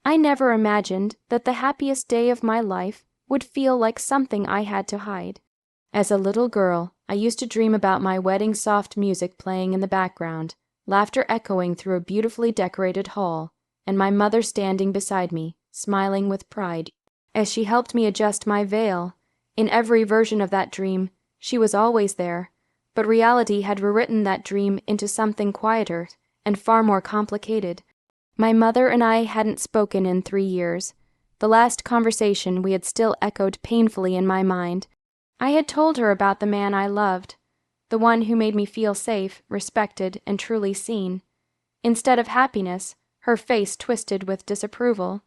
I never imagined that the happiest day of my life would feel like something I had to hide. As a little girl, I used to dream about my wedding soft music playing in the background, laughter echoing through a beautifully decorated hall, and my mother standing beside me, smiling with pride as she helped me adjust my veil. In every version of that dream, she was always there, but reality had rewritten that dream into something quieter and far more complicated. My mother and I hadn't spoken in 3 years. The last conversation we had still echoed painfully in my mind. I had told her about the man I loved, the one who made me feel safe, respected, and truly seen. Instead of happiness, her face twisted with disapproval.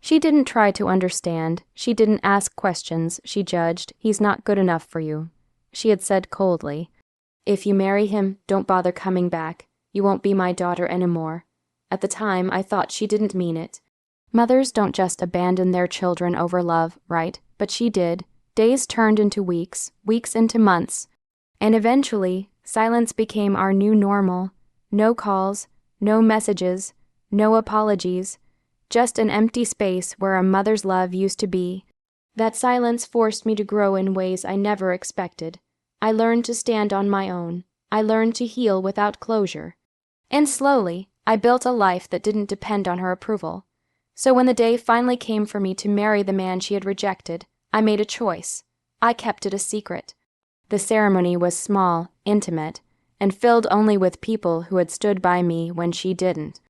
She didn't try to understand. She didn't ask questions. She judged. "He's not good enough for you," she had said coldly. "If you marry him, don't bother coming back. You won't be my daughter anymore." At the time, I thought she didn't mean it. Mothers don't just abandon their children over love, right? But she did. Days turned into weeks, weeks into months, and eventually, silence became our new normal. No calls, no messages, no apologies, just an empty space where a mother's love used to be. That silence forced me to grow in ways I never expected. I learned to stand on my own. I learned to heal without closure. And slowly, I built a life that didn't depend on her approval. So when the day finally came for me to marry the man she had rejected, I made a choice. I kept it a secret. The ceremony was small, intimate, and filled only with people who had stood by me when she didn't.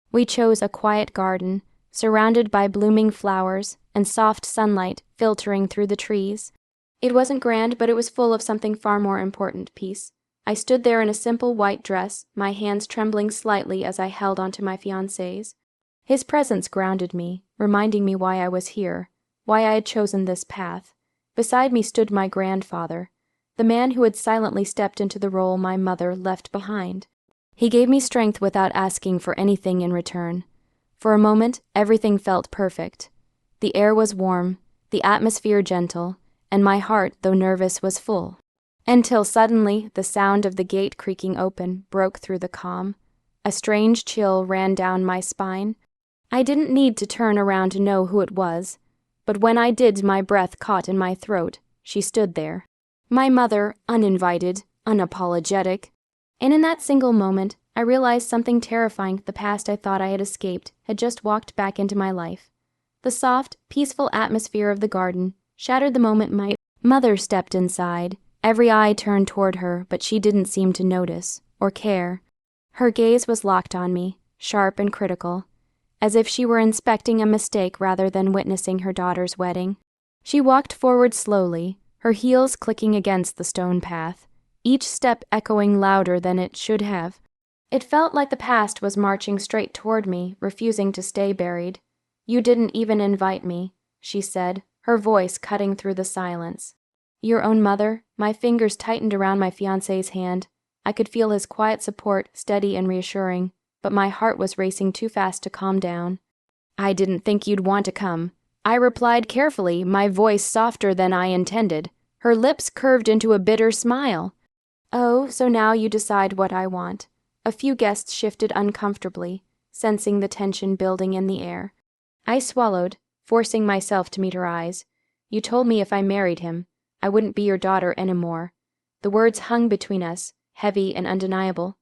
We chose a quiet garden, surrounded by blooming flowers and soft sunlight filtering through the trees. It wasn't grand, but it was full of something far more important, peace. I stood there in a simple white dress, my hands trembling slightly as I held onto my fiancé's. His presence grounded me, reminding me why I was here, why I had chosen this path. Beside me stood my grandfather, the man who had silently stepped into the role my mother left behind. He gave me strength without asking for anything in return. For a moment, everything felt perfect. The air was warm, the atmosphere gentle, and my heart, though nervous, was full. Until suddenly, the sound of the gate creaking open broke through the calm. A strange chill ran down my spine. I didn't need to turn around to know who it was, but when I did, my breath caught in my throat. She stood there. My mother, uninvited, unapologetic. And in that single moment, I realized something terrifying. The past I thought I had escaped had just walked back into my life. The soft, peaceful atmosphere of the garden shattered the moment my mother stepped inside. Every eye turned toward her, but she didn't seem to notice or care. Her gaze was locked on me, sharp and critical, as if she were inspecting a mistake rather than witnessing her daughter's wedding. She walked forward slowly, her heels clicking against the stone path, each step echoing louder than it should have. It felt like the past was marching straight toward me, refusing to stay buried. "You didn't even invite me," she said, her voice cutting through the silence. "Your own mother?" My fingers tightened around my fiancé's hand. I could feel his quiet support, steady and reassuring, but my heart was racing too fast to calm down. "I didn't think you'd want to come," I replied carefully, my voice softer than I intended. Her lips curved into a bitter smile. "Oh, so now you decide what I want." A few guests shifted uncomfortably, sensing the tension building in the air. I swallowed, forcing myself to meet her eyes. "You told me if I married him, I wouldn't be your daughter anymore." The words hung between us, heavy and undeniable.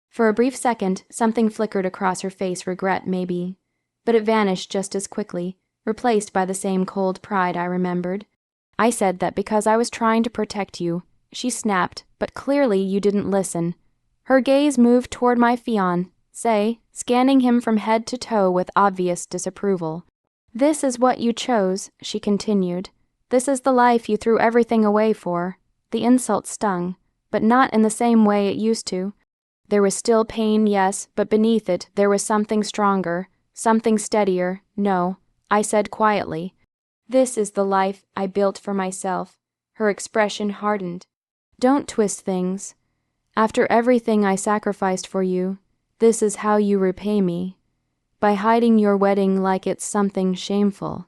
For a brief second, something flickered across her face, regret maybe, but it vanished just as quickly, replaced by the same cold pride I remembered. "I said that because I was trying to protect you," she snapped, "but clearly you didn't listen." Her gaze moved toward my fiancé, scanning him from head to toe with obvious disapproval. "This is what you chose," she continued. "This is the life you threw everything away for." The insult stung, but not in the same way it used to. There was still pain, yes, but beneath it there was something stronger, something steadier. "No," I said quietly. "This is the life I built for myself." Her expression hardened. "Don't twist things. After everything I sacrificed for you, this is how you repay me. By hiding your wedding like it's something shameful."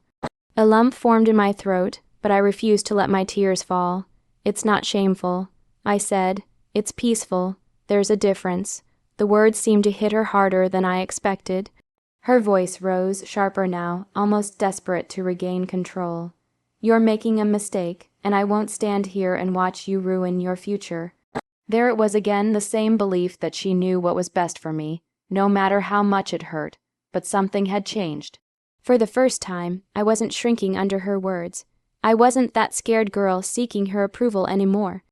A lump formed in my throat, but I refused to let my tears fall. "It's not shameful," I said. "It's peaceful. There's a difference." The words seemed to hit her harder than I expected. Her voice rose, sharper now, almost desperate to regain control. "You're making a mistake, and I won't stand here and watch you ruin your future." There it was again, the same belief that she knew what was best for me, no matter how much it hurt, but something had changed. For the first time, I wasn't shrinking under her words. I wasn't that scared girl seeking her approval anymore.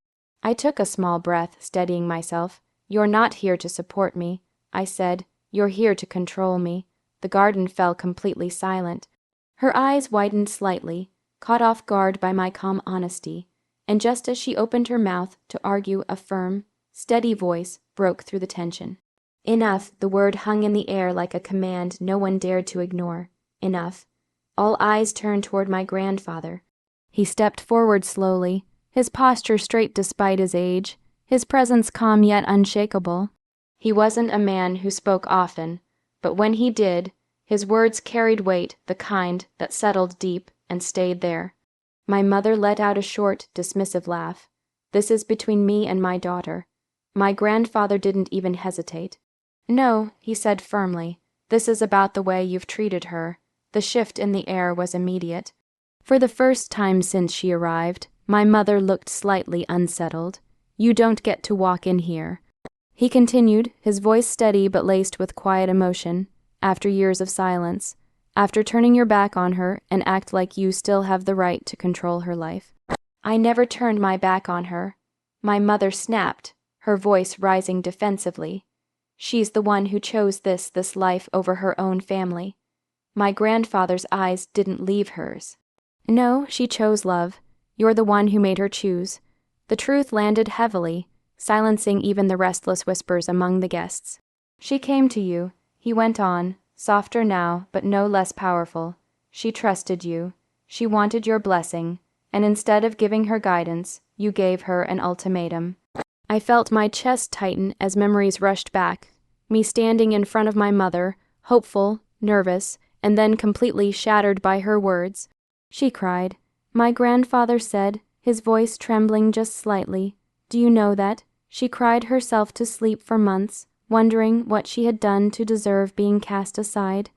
I took a small breath, steadying myself. "You're not here to support me," I said. "You're here to control me." The garden fell completely silent. Her eyes widened slightly, caught off guard by my calm honesty, and just as she opened her mouth to argue, a firm, steady voice broke through the tension. Enough, the word hung in the air like a command no one dared to ignore. Enough. All eyes turned toward my grandfather. He stepped forward slowly, his posture straight despite his age, his presence calm yet unshakable. He wasn't a man who spoke often, but when he did, his words carried weight, the kind that settled deep and stayed there. My mother let out a short, dismissive laugh. "This is between me and my daughter." My grandfather didn't even hesitate. "No," he said firmly, "this is about the way you've treated her." The shift in the air was immediate. For the first time since she arrived, my mother looked slightly unsettled. "You don't get to walk in here." He continued, his voice steady but laced with quiet emotion. "After years of silence, after turning your back on her and act like you still have the right to control her life." I never turned my back on her. My mother snapped, her voice rising defensively. "She's the one who chose this life over her own family." My grandfather's eyes didn't leave hers. "No, she chose love. You're the one who made her choose." The truth landed heavily, silencing even the restless whispers among the guests. "She came to you," he went on, softer now, but no less powerful. "She trusted you. She wanted your blessing, and instead of giving her guidance, you gave her an ultimatum." I felt my chest tighten as memories rushed back. Me standing in front of my mother, hopeful, nervous, and then completely shattered by her words. She cried. My grandfather said, his voice trembling just slightly, "Do you know that? She cried herself to sleep for months, wondering what she had done to deserve being cast aside."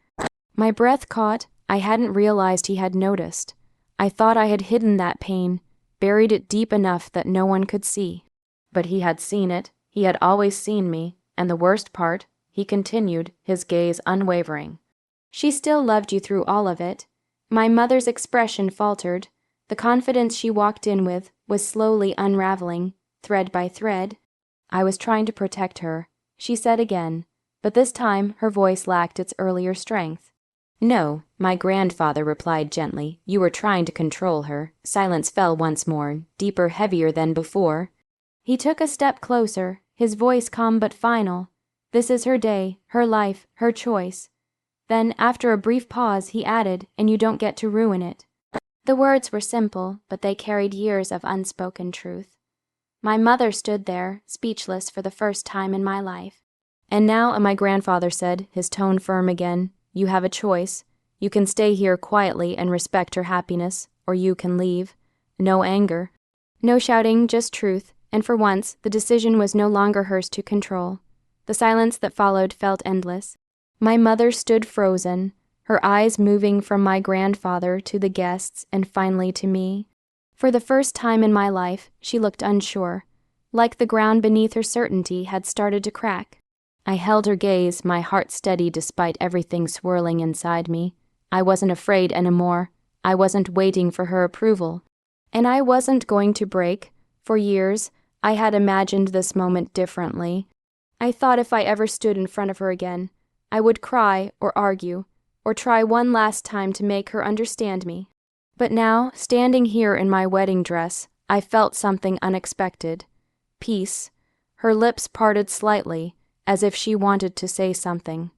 My breath caught. I hadn't realized he had noticed. I thought I had hidden that pain, buried it deep enough that no one could see. But he had seen it. He had always seen me. And the worst part, he continued, his gaze unwavering. "She still loved you through all of it." My mother's expression faltered. The confidence she walked in with was slowly unraveling, thread by thread. "I was trying to protect her," she said again, but this time her voice lacked its earlier strength. "No," my grandfather replied gently, "you were trying to control her." Silence fell once more, deeper, heavier than before. He took a step closer, his voice calm but final. "This is her day, her life, her choice." Then, after a brief pause, he added, "And you don't get to ruin it." The words were simple, but they carried years of unspoken truth. My mother stood there, speechless for the first time in my life. "And now," my grandfather said, his tone firm again, "you have a choice. You can stay here quietly and respect her happiness, or you can leave. No anger. No shouting, just truth, and for once, the decision was no longer hers to control." The silence that followed felt endless. My mother stood frozen, her eyes moving from my grandfather to the guests and finally to me. For the first time in my life, she looked unsure, like the ground beneath her certainty had started to crack. I held her gaze, my heart steady despite everything swirling inside me. I wasn't afraid anymore. I wasn't waiting for her approval. And I wasn't going to break. For years, I had imagined this moment differently. I thought if I ever stood in front of her again, I would cry or argue, or try one last time to make her understand me. But now, standing here in my wedding dress, I felt something unexpected. Peace. Her lips parted slightly, as if she wanted to say something.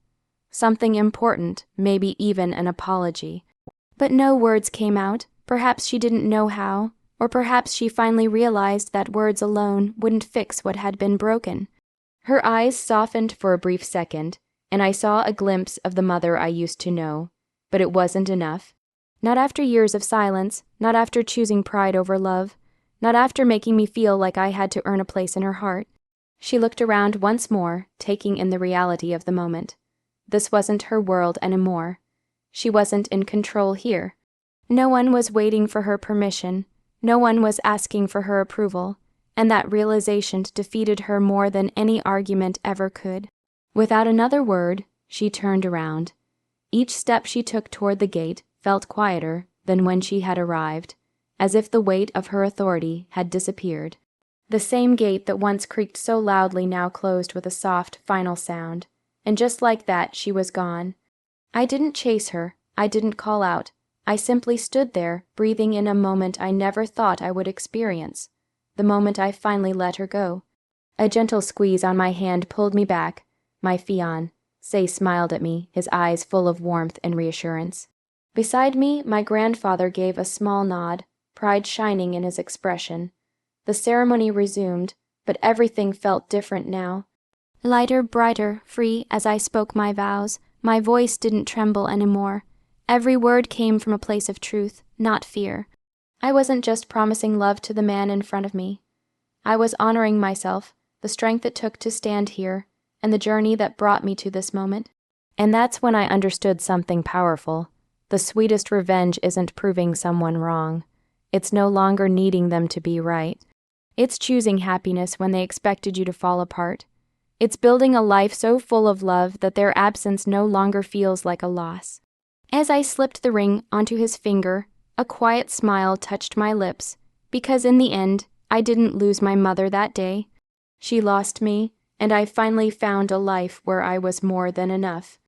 Something important, maybe even an apology. But no words came out. Perhaps she didn't know how, or perhaps she finally realized that words alone wouldn't fix what had been broken. Her eyes softened for a brief second, and I saw a glimpse of the mother I used to know. But it wasn't enough. Not after years of silence, not after choosing pride over love, not after making me feel like I had to earn a place in her heart. She looked around once more, taking in the reality of the moment. This wasn't her world anymore. She wasn't in control here. No one was waiting for her permission. No one was asking for her approval, and that realization defeated her more than any argument ever could. Without another word, she turned around. Each step she took toward the gate felt quieter than when she had arrived, as if the weight of her authority had disappeared. The same gate that once creaked so loudly now closed with a soft, final sound, and just like that she was gone. I didn't chase her. I didn't call out. I simply stood there, breathing in a moment I never thought I would experience, the moment I finally let her go. A gentle squeeze on my hand pulled me back. My fiancé smiled at me, his eyes full of warmth and reassurance. Beside me, my grandfather gave a small nod, pride shining in his expression. The ceremony resumed, but everything felt different now. Lighter, brighter, free as I spoke my vows, my voice didn't tremble anymore. Every word came from a place of truth, not fear. I wasn't just promising love to the man in front of me. I was honoring myself, the strength it took to stand here, and the journey that brought me to this moment. And that's when I understood something powerful. The sweetest revenge isn't proving someone wrong. It's no longer needing them to be right. It's choosing happiness when they expected you to fall apart. It's building a life so full of love that their absence no longer feels like a loss. As I slipped the ring onto his finger, a quiet smile touched my lips, because in the end, I didn't lose my mother that day. She lost me, and I finally found a life where I was more than enough.